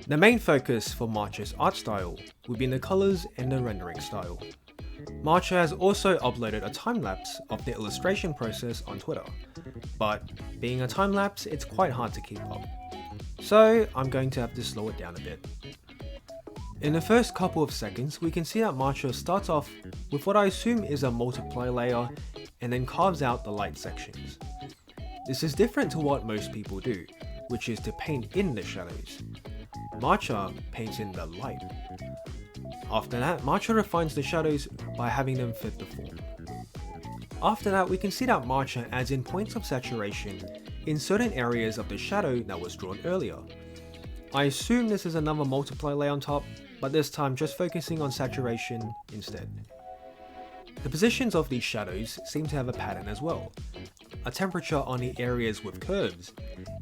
The main focus for Matcha's art style will be in the colours and the rendering style. Matcha has also uploaded a time-lapse of the illustration process on Twitter, but being a time-lapse, it's quite hard to keep up. So I'm going to have to slow it down a bit. In the first couple of seconds, we can see that Matcha starts off with what I assume is a multiply layer and then carves out the light sections. This is different to what most people do, which is to paint in the shadows. Matcha paints in the light. After that, Matcha refines the shadows by having them fit the form. After that, we can see that Matcha adds in points of saturation in certain areas of the shadow that was drawn earlier. I assume this is another multiply layer on top, but this time just focusing on saturation instead. The positions of these shadows seem to have a pattern as well. A temperature on the areas with curves,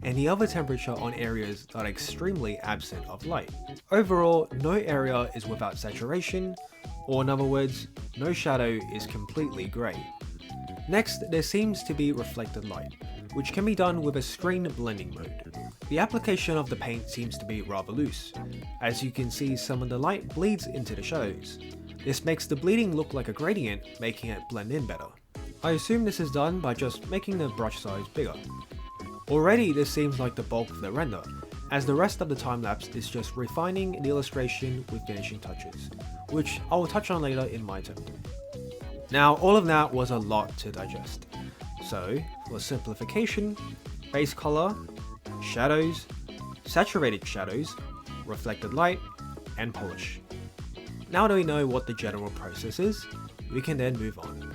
and the other temperature on areas that are extremely absent of light. Overall, no area is without saturation, or in other words, no shadow is completely grey. Next, there seems to be reflected light, which can be done with a screen blending mode. The application of the paint seems to be rather loose. As you can see, some of the light bleeds into the shadows. This makes the bleeding look like a gradient, making it blend in better. I assume this is done by just making the brush size bigger. Already this seems like the bulk of the render, as the rest of the time-lapse is just refining the illustration with finishing touches, which I will touch on later in my attempt. Now all of that was a lot to digest, so for simplification, base color, shadows, saturated shadows, reflected light, and polish. Now that we know what the general process is, we can then move on.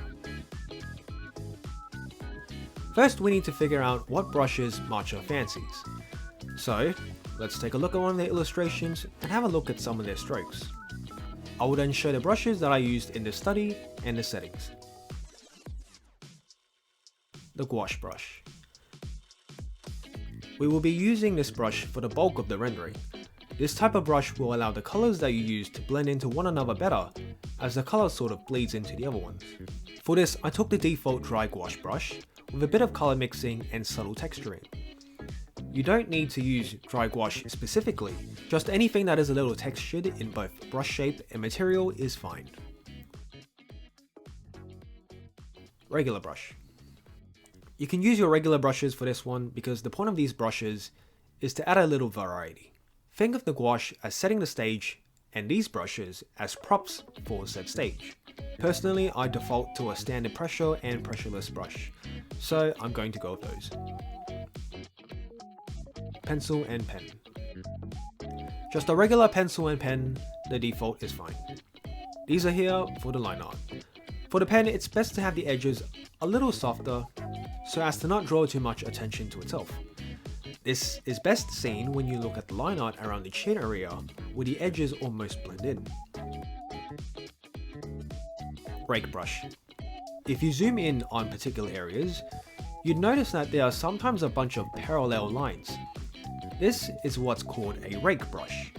First, we need to figure out what brushes Matcha fancies. So, let's take a look at one of their illustrations and have a look at some of their strokes. I will then show the brushes that I used in the study and the settings. The gouache brush. We will be using this brush for the bulk of the rendering. This type of brush will allow the colors that you use to blend into one another better, as the color sort of bleeds into the other ones. For this, I took the default dry gouache brush, with a bit of color mixing and subtle texturing. You don't need to use dry gouache specifically, just anything that is a little textured in both brush shape and material is fine. Regular brush. You can use your regular brushes for this one because the point of these brushes is to add a little variety. Think of the gouache as setting the stage and these brushes as props for said stage. Personally, I default to a standard pressure and pressureless brush, so I'm going to go with those. Pencil and pen. Just a regular pencil and pen, the default is fine. These are here for the line art. For the pen, it's best to have the edges a little softer so as to not draw too much attention to itself. This is best seen when you look at the line art around the chin area where the edges almost blend in. Rake brush. If you zoom in on particular areas, you'd notice that there are sometimes a bunch of parallel lines. This is what's called a rake brush.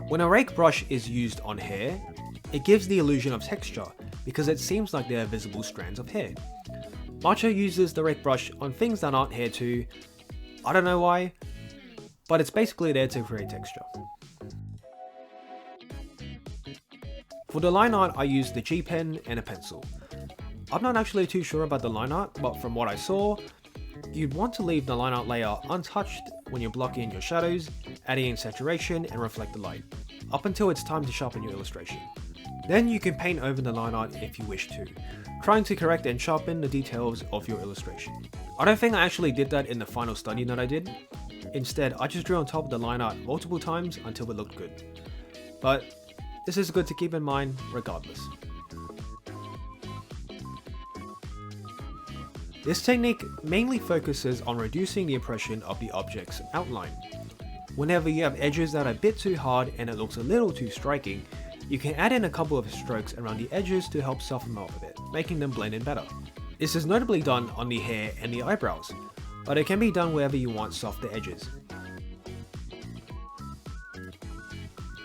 When a rake brush is used on hair, it gives the illusion of texture because it seems like there are visible strands of hair. Matcha uses the rake brush on things that aren't hair too. I don't know why, but it's basically there to create texture. For the line art, I used the G pen and a pencil. I'm not actually too sure about the line art, but from what I saw, you'd want to leave the line art layer untouched when you're blocking in your shadows, adding in saturation and reflected light, up until it's time to sharpen your illustration. Then you can paint over the line art if you wish to, trying to correct and sharpen the details of your illustration. I don't think I actually did that in the final study that I did. Instead, I just drew on top of the line art multiple times until it looked good. But this is good to keep in mind regardless. This technique mainly focuses on reducing the impression of the object's outline. Whenever you have edges that are a bit too hard and it looks a little too striking, you can add in a couple of strokes around the edges to help soften them up a bit, making them blend in better. This is notably done on the hair and the eyebrows, but it can be done wherever you want softer edges.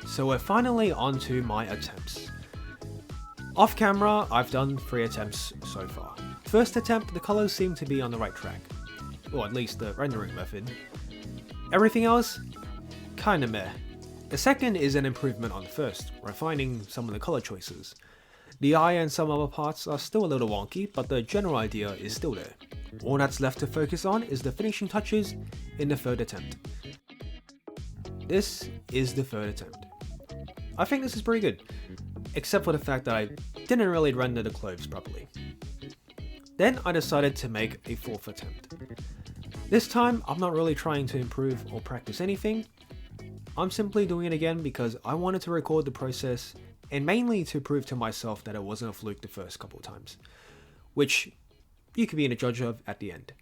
So we're finally on to my attempts. Off camera, I've done 3 attempts so far. First attempt, the colours seem to be on the right track, or at least the rendering method. Everything else, kinda meh. The second is an improvement on the first, refining some of the colour choices. The eye and some other parts are still a little wonky, but the general idea is still there. All that's left to focus on is the finishing touches in the third attempt. This is the third attempt. I think this is pretty good, except for the fact that I didn't really render the clothes properly. Then I decided to make a 4th attempt. This time, I'm not really trying to improve or practice anything. I'm simply doing it again because I wanted to record the process and mainly to prove to myself that it wasn't a fluke the first couple of times, which you can be the judge of at the end.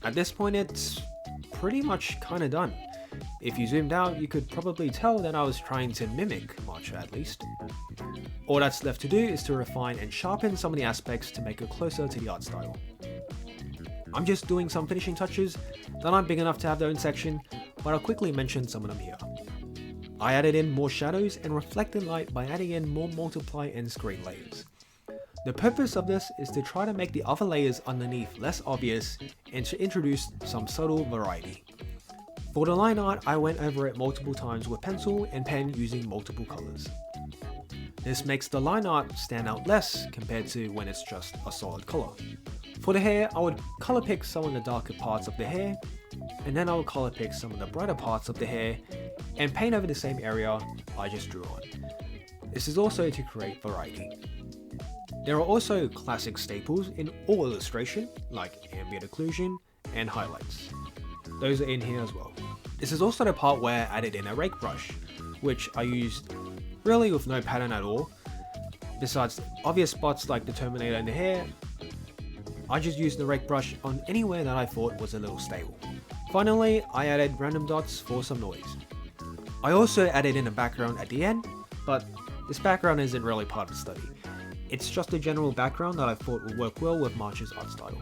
At this point, it's pretty much kinda done. If you zoomed out, you could probably tell that I was trying to mimic Matcha at least. All that's left to do is to refine and sharpen some of the aspects to make it closer to the art style. I'm just doing some finishing touches that aren't big enough to have their own section, but I'll quickly mention some of them here. I added in more shadows and reflected light by adding in more multiply and screen layers. The purpose of this is to try to make the other layers underneath less obvious and to introduce some subtle variety. For the line art, I went over it multiple times with pencil and pen using multiple colors. This makes the line art stand out less compared to when it's just a solid color. For the hair, I would color pick some of the darker parts of the hair, and then I would color pick some of the brighter parts of the hair and paint over the same area I just drew on. This is also to create variety. There are also classic staples in all illustration, like ambient occlusion and highlights. Those are in here as well. This is also the part where I added in a rake brush, which I used really with no pattern at all. Besides obvious spots like the Terminator in the hair, I just used the rake brush on anywhere that I thought was a little stable. Finally, I added random dots for some noise. I also added in a background at the end, but this background isn't really part of the study. It's just a general background that I thought would work well with Matcha's art style.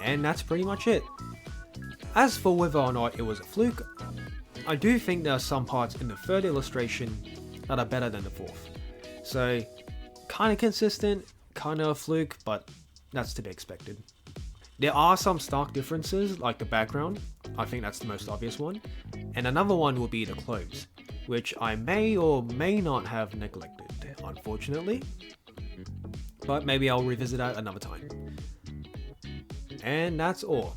And that's pretty much it. As for whether or not it was a fluke, I do think there are some parts in the third illustration that are better than the fourth. So, kinda consistent, kinda a fluke, but that's to be expected. There are some stark differences, like the background. I think that's the most obvious one. And another one will be the clothes, which I may or may not have neglected, unfortunately. But maybe I'll revisit that another time. And that's all.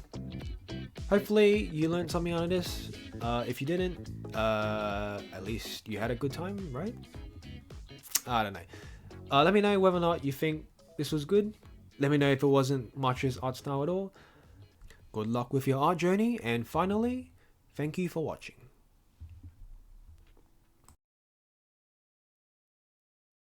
Hopefully you learned something out of this. If you didn't, at least you had a good time, right? I don't know. Let me know whether or not you think this was good. Let me know if it wasn't Matcha's art style at all. Good luck with your art journey, and finally, thank you for watching.